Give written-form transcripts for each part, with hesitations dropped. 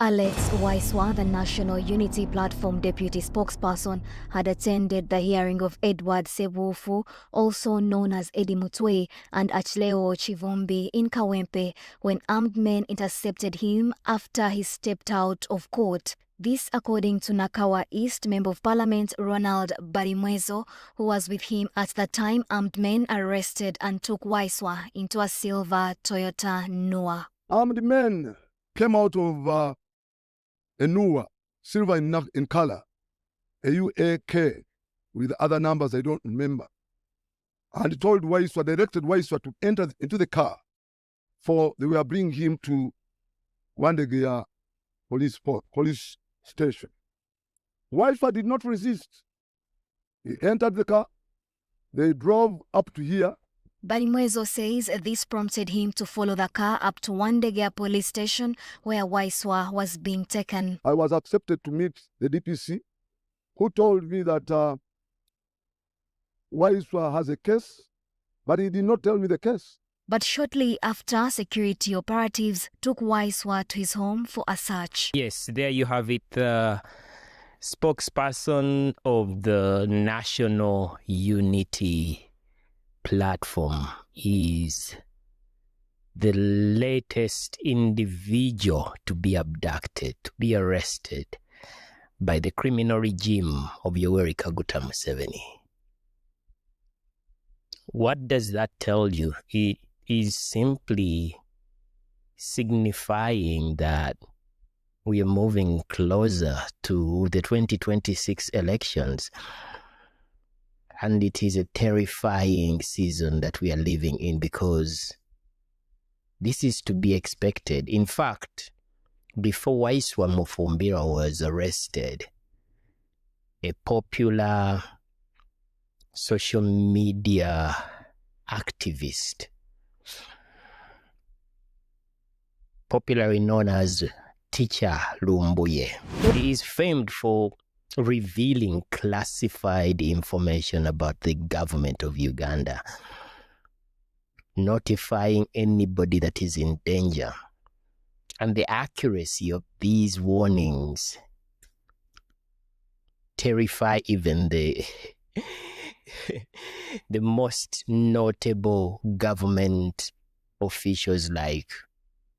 Alex Waiswa, the National Unity Platform deputy spokesperson, had attended the hearing of Edward Sebufu, also known as Eddie Mutwe, and Achleo Chivombi in Kawempe when armed men intercepted him after he stepped out of court. This according to Nakawa East Member of Parliament Ronald Barrymoizo, who was with him at the time armed men arrested and took Waiswa into a silver Toyota Noah. Armed men came out of a Noah, silver in color, a UAK with other numbers I don't remember, and told Waiswa, directed Waiswa to enter into the car, for they were bringing him to Wandegia police station. Waiswa did not resist. He entered the car. They drove up to here. Barrymoizo says this prompted him to follow the car up to Wandegia police station where Waiswa was being taken. I was accepted to meet the DPC, who told me that Waiswa has a case, but he did not tell me the case. But shortly after, security operatives took Waiswa to his home for a search. Yes, there you have it. The spokesperson of the National Unity Platform is the latest individual to be abducted, to be arrested by the criminal regime of Yoweri Kaguta Museveni. What does that tell you? It is simply signifying that we are moving closer to the 2026 elections. And it is a terrifying season that we are living in because this is to be expected. In fact, before Waiswa Mufumbira was arrested, a popular social media activist, popularly known as Teacher Lumbuye, he is famed for revealing classified information about the government of Uganda, notifying anybody that is in danger. And the accuracy of these warnings terrify even the most notable government officials like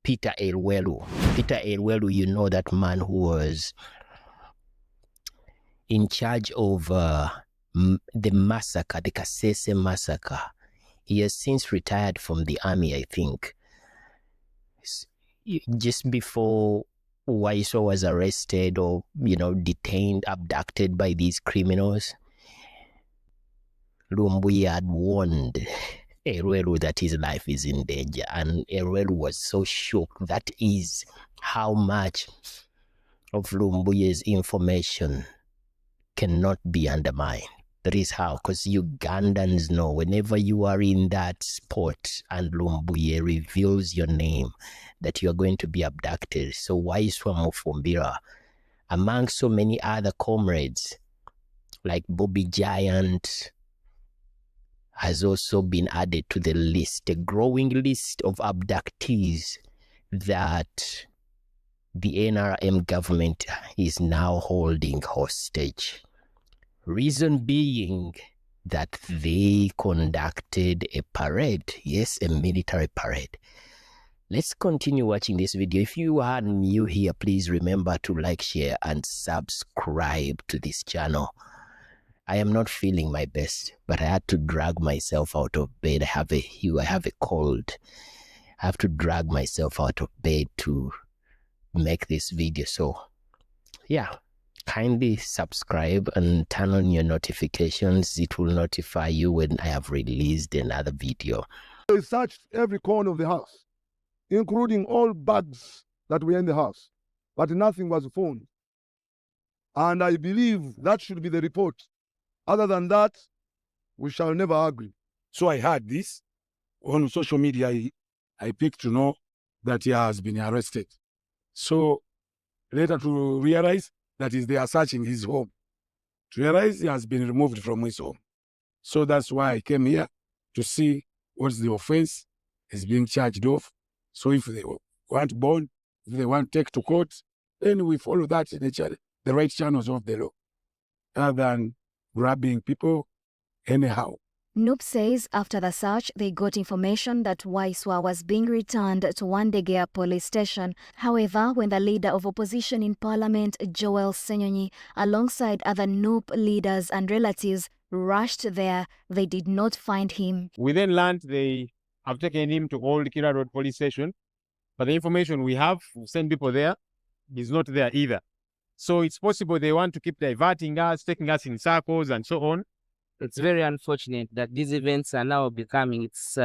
Peter Elwelu. Peter Elwelu, you know, that man who was in charge of the massacre, the Kasese massacre. He has since retired from the army, I think. Just before Waiswa was arrested or, detained, abducted by these criminals, Lumbuye had warned Erelu that his life is in danger, and Erelu was so shocked. That is how much of Lumbuye's information cannot be undermined. That is how, because Ugandans know whenever you are in that spot and Lumbuye reveals your name, that you are going to be abducted. So Waiswa Mufumbira, among so many other comrades like Bobby Giant, has also been added to the list, a growing list of abductees that the NRM government is now holding hostage. Reason being that they conducted a parade, yes, a military parade. Let's continue watching this video. If you are new here, please remember to like, share, and subscribe to this channel. I am not feeling my best, but I had to drag myself out of bed. I have a cold. I have to drag myself out of bed to make this video. So, yeah. Kindly subscribe and turn on your notifications. It will notify you when I have released another video. They searched every corner of the house, including all bags that were in the house, but nothing was found. And I believe that should be the report. Other than that, we shall never agree. So I heard this on social media. I picked to know that he has been arrested. So later to realize that is, they are searching his home. To realize he has been removed from his home. So that's why I came here to see what's the offense is being charged of. So if they want bond, if they want to take to court, then we follow that in the right channels of the law, rather than grabbing people anyhow. NUP says after the search, they got information that Waiswa was being returned to Wandegea police station. However, when the leader of opposition in parliament, Joel Senyonyi, alongside other NUP leaders and relatives, rushed there, they did not find him. We then learned they have taken him to Old Kira Road police station, but the information we have, we send people there, he's not there either. So it's possible they want to keep diverting us, taking us in circles and so on. It's very unfortunate that these events are now becoming, it's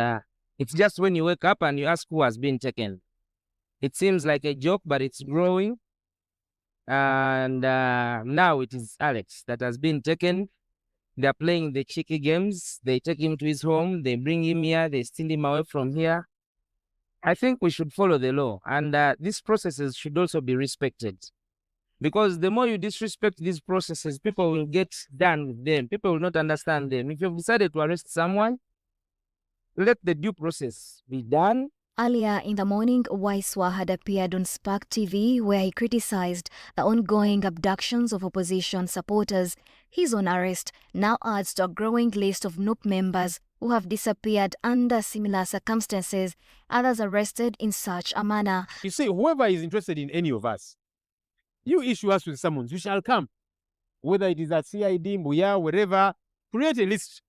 just when you wake up and you ask who has been taken. It seems like a joke, but it's growing. And now it is Alex that has been taken. They're playing the cheeky games. They take him to his home. They bring him here. They steal him away from here. I think we should follow the law. And these processes should also be respected. Because the more you disrespect these processes, people will get done with them. People will not understand them. If you've decided to arrest someone, let the due process be done. Earlier in the morning, Waiswa had appeared on Spark TV where he criticized the ongoing abductions of opposition supporters. His own arrest now adds to a growing list of NUP members who have disappeared under similar circumstances, others arrested in such a manner. You see, whoever is interested in any of us, you issue us with summons, we shall come. Whether it is at CID, Mbuya, wherever, create a list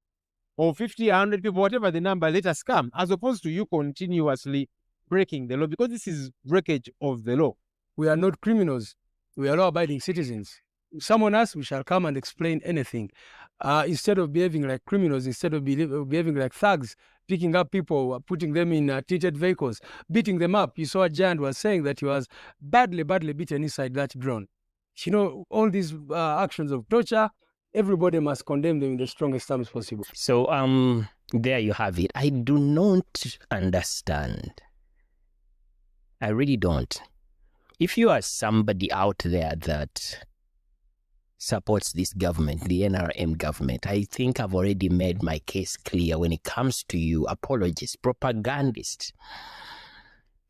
of 50, 100 people, whatever the number, let us come, as opposed to you continuously breaking the law, because this is breakage of the law. We are not criminals. We are law-abiding citizens. If someone asks, we shall come and explain anything. Instead of behaving like criminals, instead of behaving like thugs, picking up people, putting them in treated vehicles, beating them up. You saw a giant was saying that he was badly beaten inside that drone. You know, all these actions of torture, everybody must condemn them in the strongest terms possible. So there you have it. I do not understand. I really don't. If you are somebody out there that supports this government, the NRM government, I think I've already made my case clear when it comes to you apologists, propagandists.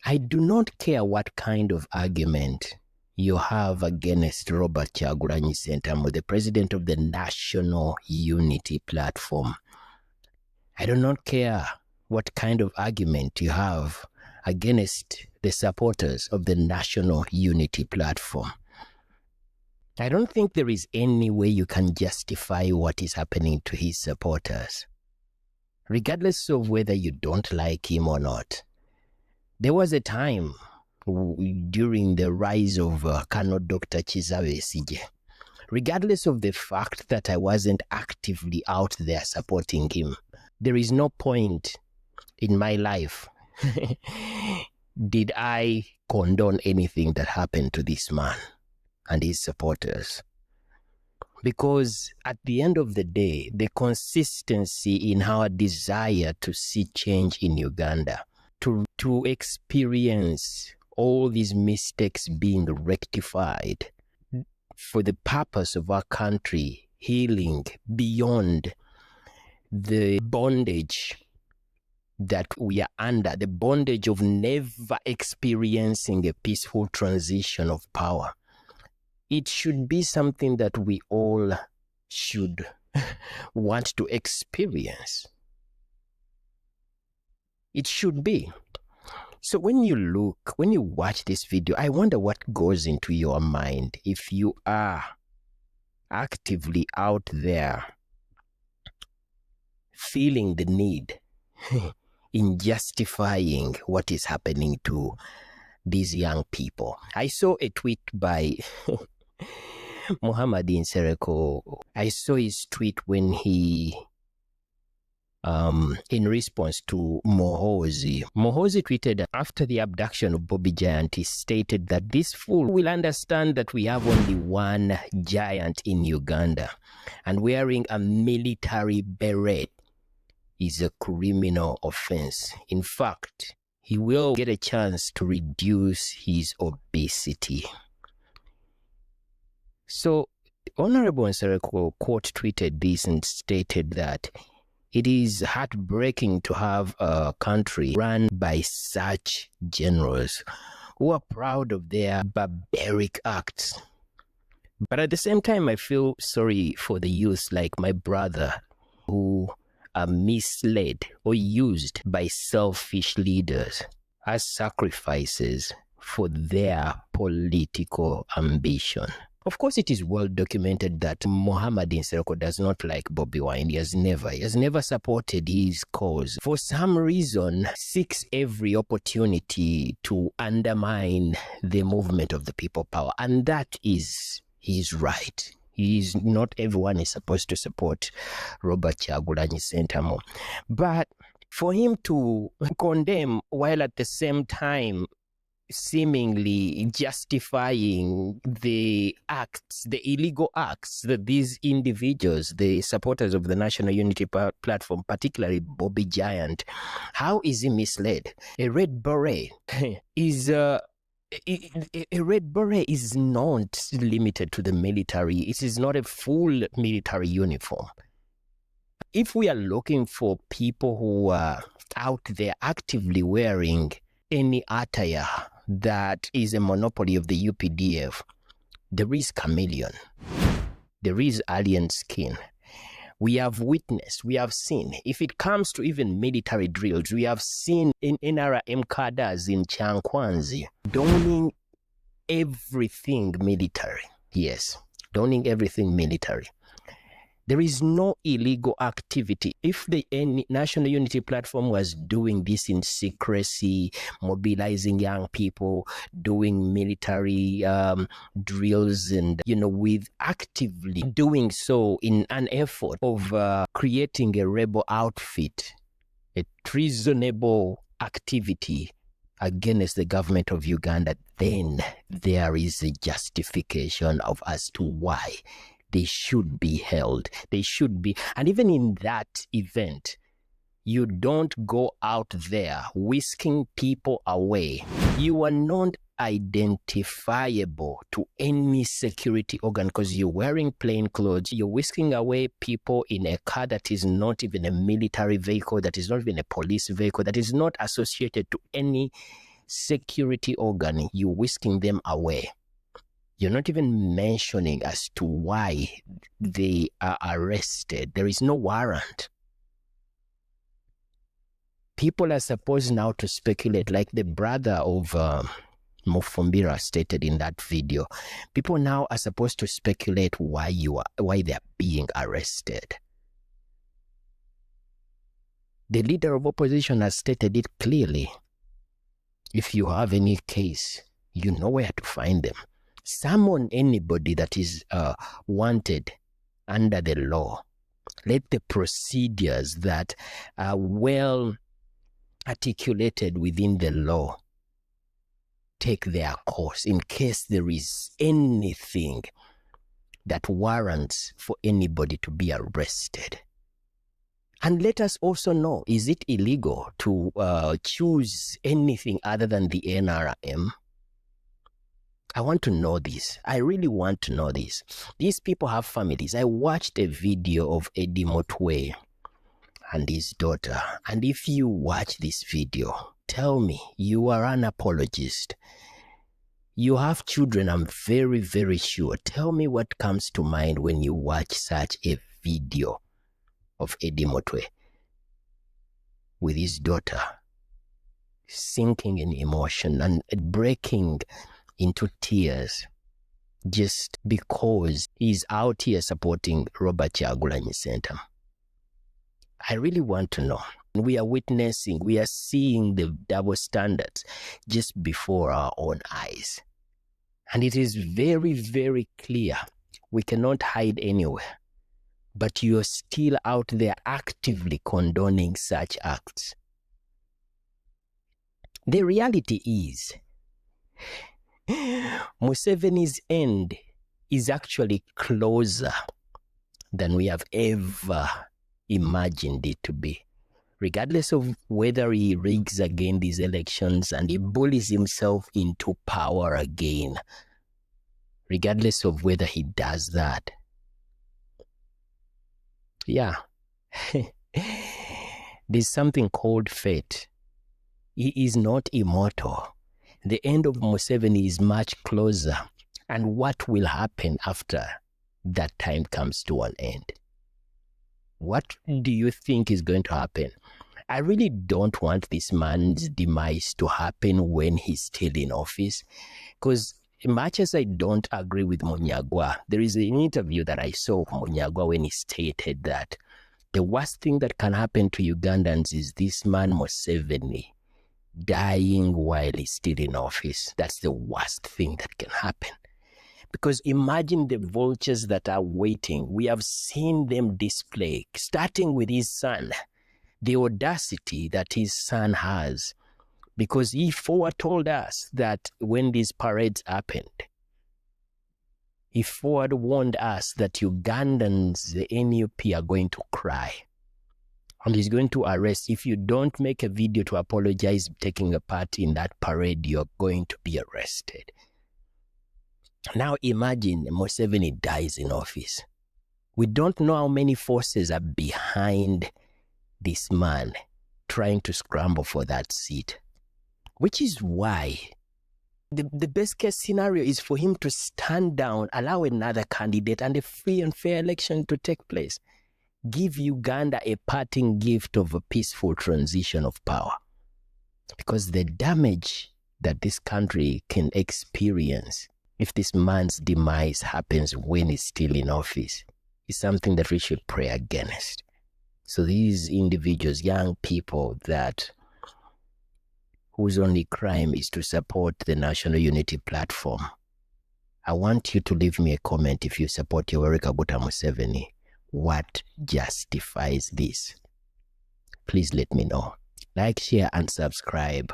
I do not care what kind of argument you have against Robert Kyagulanyi Ssentamu, the president of the National Unity Platform. I do not care what kind of argument you have against the supporters of the National Unity Platform. I don't think there is any way you can justify what is happening to his supporters, regardless of whether you don't like him or not. There was a time during the rise of Colonel Dr. Chizabe Besigye, regardless of the fact that I wasn't actively out there supporting him, there is no point in my life did I condone anything that happened to this man and his supporters. Because at the end of the day, the consistency in our desire to see change in Uganda, to experience all these mistakes being rectified for the purpose of our country healing beyond the bondage that we are under, the bondage of never experiencing a peaceful transition of power. It should be something that we all should want to experience. It should be. So when you watch this video, I wonder what goes into your mind if you are actively out there feeling the need in justifying what is happening to these young people. I saw a tweet by Muhammad Nsereko. I saw his tweet when he, in response to Mohozi. Mohozi tweeted, after the abduction of Bobby Giant, he stated that this fool will understand that we have only one giant in Uganda, and wearing a military beret is a criminal offense. In fact, he will get a chance to reduce his obesity. So, Honorable Nsereko quote tweeted this and stated that it is heartbreaking to have a country run by such generals who are proud of their barbaric acts. But at the same time, I feel sorry for the youth like my brother who are misled or used by selfish leaders as sacrifices for their political ambition. Of course, it is well documented that Mohammed Nsereko does not like Bobi Wine. He has never supported his cause. For some reason, seeks every opportunity to undermine the movement of the people power. And that is his right. Not everyone is supposed to support Robert Kyagulanyi Ssentamu. But for him to condemn while at the same time seemingly justifying the acts, the illegal acts that these individuals, the supporters of the National Unity Platform, particularly Bobby Giant, how is he misled? A red beret is a red beret is not limited to the military. It is not a full military uniform. If we are looking for people who are out there actively wearing any attire that is a monopoly of the UPDF, there is chameleon, there is alien skin. We have witnessed, we have seen. If it comes to even military drills, we have seen in NRM cadres in Chankwanzi donning everything military. Yes, donning everything military. There is no illegal activity. If the National Unity Platform was doing this in secrecy, mobilizing young people, doing military drills, and with actively doing so in an effort of creating a rebel outfit, a treasonable activity against the government of Uganda, then there is a justification as to why they should be held. They should be. And even in that event, you don't go out there whisking people away. You are not identifiable to any security organ because you're wearing plain clothes. You're whisking away people in a car that is not even a military vehicle, that is not even a police vehicle, that is not associated to any security organ. You're whisking them away. You're not even mentioning as to why they are arrested. There is no warrant. People are supposed now to speculate, like the brother of Mufumbira stated in that video. People now are supposed to speculate why they are being arrested. The leader of opposition has stated it clearly. If you have any case, you know where to find them. Summon anybody that is wanted under the law. Let the procedures that are well articulated within the law take their course in case there is anything that warrants for anybody to be arrested. And let us also know, is it illegal to choose anything other than the NRM? I want to know this. I really want to know this. These people have families. I watched a video of Eddie Motwe and his daughter. And if you watch this video, tell me, you are an apologist. You have children, I'm very, very sure. Tell me what comes to mind when you watch such a video of Eddie Motwe with his daughter sinking in emotion and breaking into tears just because he's out here supporting Robert Kyagulanyi Ssentamu. I really want to know. We are witnessing, we are seeing the double standards just before our own eyes. And it is very, very clear. We cannot hide anywhere. But you're still out there actively condoning such acts. The reality is, Museveni's end is actually closer than we have ever imagined it to be. Regardless of whether he rigs again these elections and he bullies himself into power again, regardless of whether he does that, yeah, there's something called fate. He is not immortal. The end of Museveni is much closer. And what will happen after that time comes to an end? What do you think is going to happen? I really don't want this man's demise to happen when he's still in office, because much as I don't agree with Munyagwa, there is an interview that I saw of Munyagwa when he stated that the worst thing that can happen to Ugandans is this man Museveni dying while he's still in office. That's the worst thing that can happen. Because imagine the vultures that are waiting. We have seen them display, starting with his son, the audacity that his son has. Because he foretold us that when these parades happened, he forewarned us that Ugandans, the NUP, are going to cry. And he's going to arrest. If you don't make a video to apologize taking a part in that parade, you're going to be arrested. Now imagine Museveni dies in office. We don't know how many forces are behind this man trying to scramble for that seat. Which is why the best case scenario is for him to stand down, allow another candidate and a free and fair election to take place. Give Uganda a parting gift of a peaceful transition of power. Because the damage that this country can experience if this man's demise happens when he's still in office is something that we should pray against. So these individuals, young people that whose only crime is to support the National Unity Platform, I want you to leave me a comment if you support Yoweri Kaguta Museveni. What justifies this? Please let me know. Like, share, and subscribe.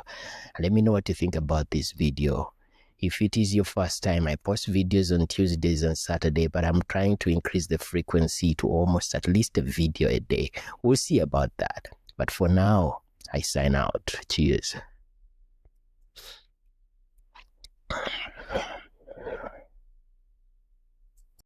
And let me know what you think about this video. If it is your first time, I post videos on Tuesdays and Saturday, but I'm trying to increase the frequency to almost at least a video a day. We'll see about that. But for now, I sign out. Cheers.